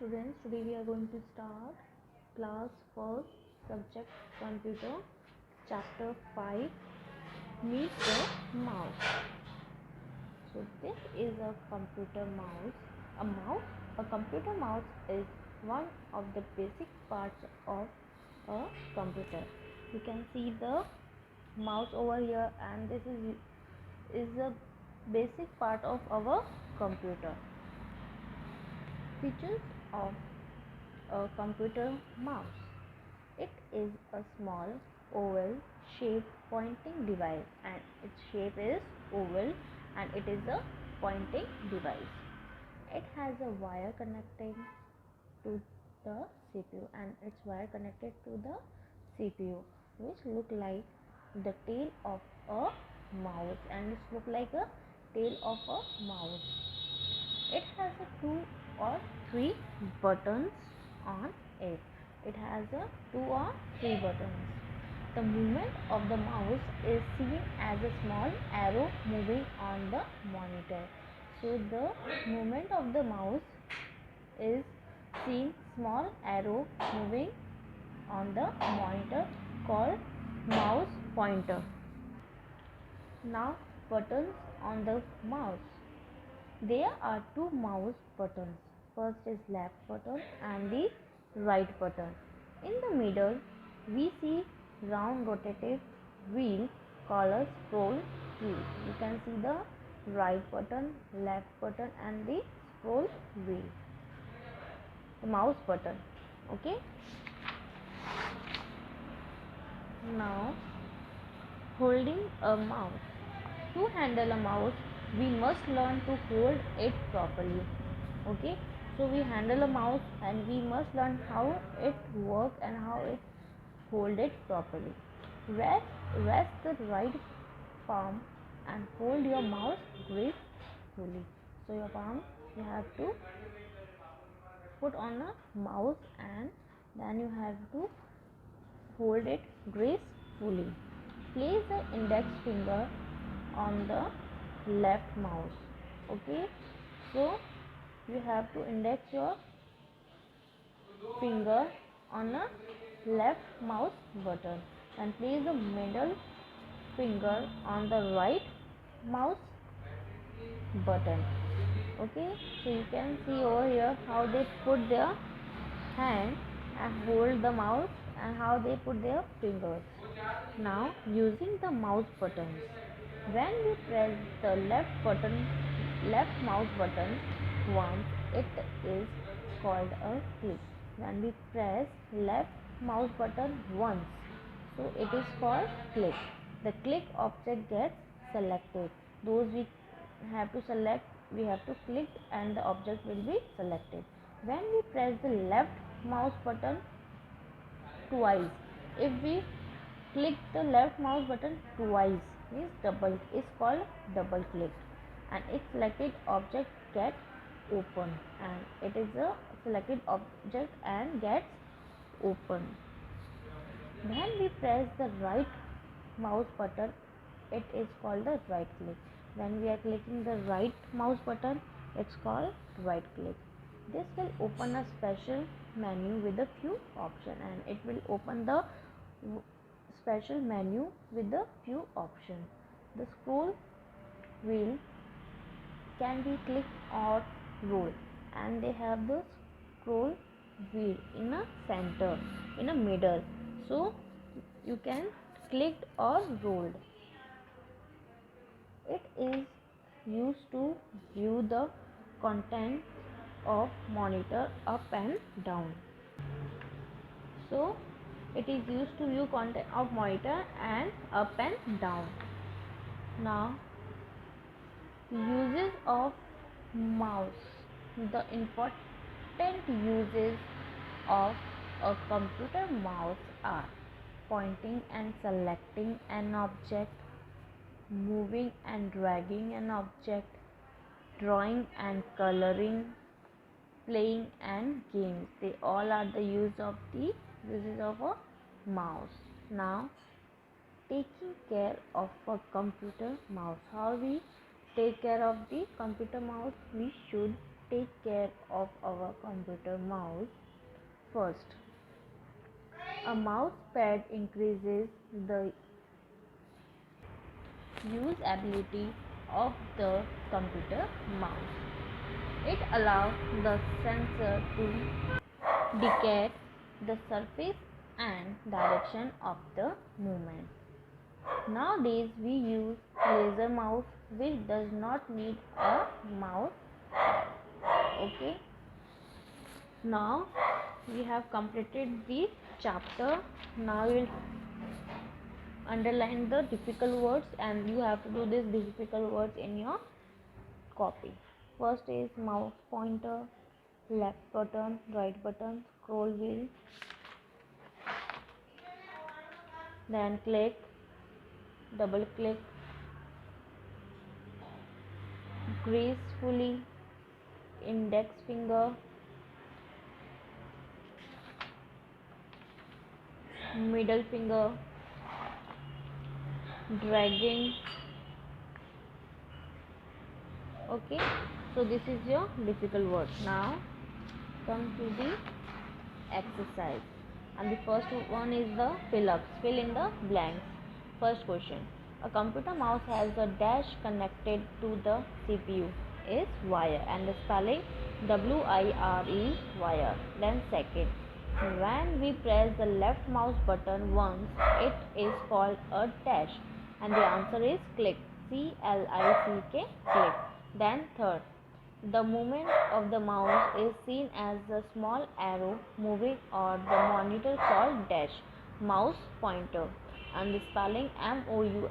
students, today we are going to start class first, subject computer, chapter 5, meet the mouse. So this is a computer mouse. A computer mouse is one of the basic parts of a computer. You can see the mouse over here, and this is a basic part of our computer. Features of a computer mouse. It is a small oval shaped pointing device, and its shape is oval and it is a pointing device. It has a wire connecting to the CPU, and its wire connected to the CPU, which look like the tail of a mouse, and it look like a tail of a mouse. It has a 2 or 3 buttons on it. It has a 2 or 3 buttons. The movement of the mouse is seen as a small arrow moving on the monitor. So the movement of the mouse is seen small arrow moving on the monitor called mouse pointer. Now buttons on the mouse. There are 2 mouse buttons. First is left button and the right button. In the middle, we see round rotated wheel called scroll wheel. You can see the right button, left button and the scroll wheel. The mouse button. Okay. Now, holding a mouse. To handle a mouse, we must learn to hold it properly. Okay, so we handle a mouse and we must learn how it works and how it hold it properly. Rest the right palm and hold your mouse gracefully. So your palm you have to put on a mouse and then you have to hold it gracefully. Place the index finger on the left mouse. Okay, so you have to index your finger on a left mouse button and place the middle finger on the right mouse button. Okay, so you can see over here how they put their hand and hold the mouse and how they put their fingers. Now using the mouse buttons. When we press the left mouse button once, it is called a click. When we press left mouse button once, so it is called click. The click object gets selected. Those we have to select, we have to click and the object will be selected. When we press the left mouse button twice, if we click the left mouse button twice, means double, is called double click, and its selected object gets open, and it is a selected object and gets open. When we press the right mouse button, it is called the right click. When we are clicking the right mouse button, it's called right click. This will open a special menu with a few options, and it will open the special menu with a few options. The scroll wheel can be clicked or rolled, and they have the scroll wheel in a center, in a middle, so you can clicked or rolled. It is used to view the content of monitor up and down. So it is used to view content of monitor and up and down. Now uses of mouse. The important uses of a computer mouse are pointing and selecting an object, moving and dragging an object, drawing and coloring, playing and games. They all are the uses of a mouse. Now taking care of a computer mouse. How we take care of the computer mouse? We should take care of our computer mouse. First, a mouse pad increases the usability of the computer mouse. It allows the sensor to detect the surface and direction of the movement. Nowadays we use laser mouse which does not need a mouse pad. Okay. Now we have completed the chapter. Now we'll underline the difficult words and you have to do these difficult words in your copy. First is mouse pointer, left button, right button, scroll wheel, then click, double click, gracefully, index finger, middle finger, dragging. Okay, so this is your difficult word. Now come to the exercise, and the first one is the fill in the blanks. First question: a computer mouse has a dash connected to the CPU is wire, and the spelling WIRE, wire. Then second, when we press the left mouse button once, it is called a dash, and the answer is click, CLICK, click. Then third, the movement of the mouse is seen as a small arrow moving or the monitor called dash, mouse pointer, and the spelling MOUSE,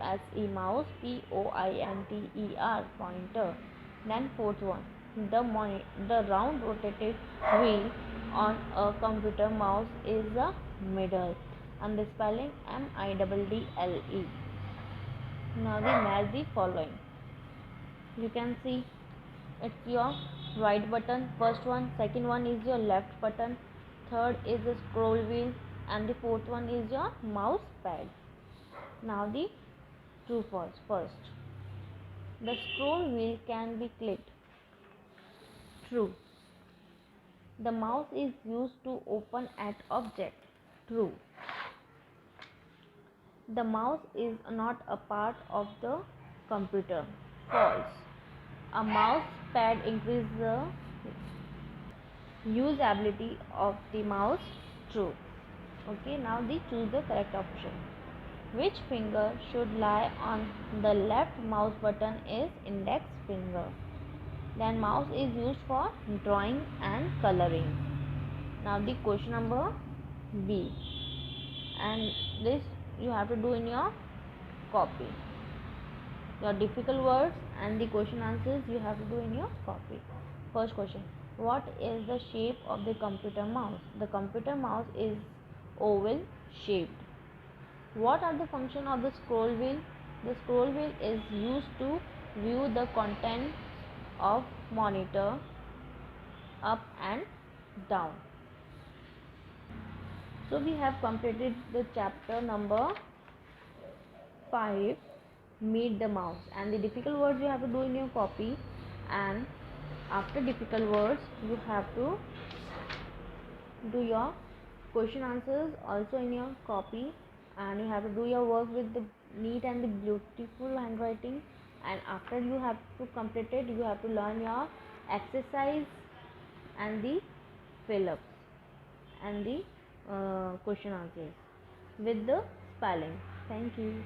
mouse, POINTER, pointer. Then fourth one, the round rotated wheel on a computer mouse is a middle, and the spelling MIDDLE. Now we match the following. You can see it's your right button, first one, second one is your left button, third is the scroll wheel, and the fourth one is your mouse pad. Now the true false. First, the scroll wheel can be clicked. True. The mouse is used to open at object. True. The mouse is not a part of the computer. False. A mouse pad increases the usability of the mouse. True. Okay, now choose the correct option. Which finger should lie on the left mouse button is index finger. Then mouse is used for drawing and coloring. Now the question number B, and this you have to do in your copy. Your difficult words and the question answers you have to do in your copy. First question: what is the shape of the computer mouse? The computer mouse is oval shaped. What are the function of the scroll wheel? The scroll wheel is used to view the content of monitor up and down. So we have completed the chapter number 5, meet the mouse, and the difficult words you have to do in your copy, and after difficult words you have to do your question answers also in your copy, and you have to do your work with the neat and the beautiful handwriting, and after you have to complete it you have to learn your exercise and the fill-ups and the question answers with the spelling. Thank you.